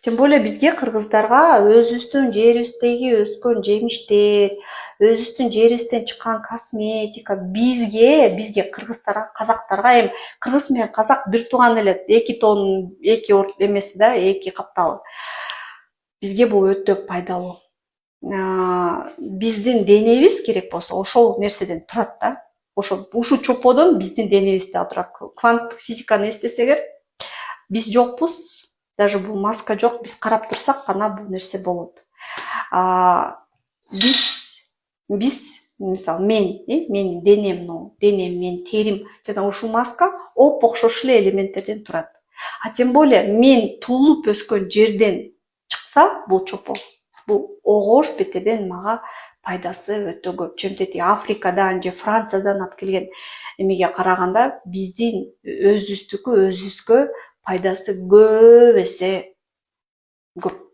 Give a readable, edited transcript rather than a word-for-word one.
Тем более бизге кыргыздарга өзүбүздүн жерибиздеги өскөн жемиштер, өзүбүздүн жерибизден чыккан косметика бизге кыргыздарга, казактарга эми кыргыз менен казак бир тууган эле, эки тонн, эки эмеси да, эки капталы. Бизге бул өтө пайдалуу. Биздин денебиз керек болсо ошол нерседен турат да. Ушул чоподон биздин денебиз да турат. Кванттык физиканы эстесеңер, биз жокпуз, даже бул маска жок, биз карап турсак гана бул нерсе болот. Биз мисалы менин денем, менин терим жана ушул маска оп окшош эле элементтерден турат. Тем более мен туулуп өскөн жерден чыкса бул чопо, бул огош бетеден мага пайдасы өтө көп. Чөнтө Африкадан же Франциядан алып келген эмеге караганда биздин өзүбүздүкү өзүбүзгө пайдасы көп эсе көп.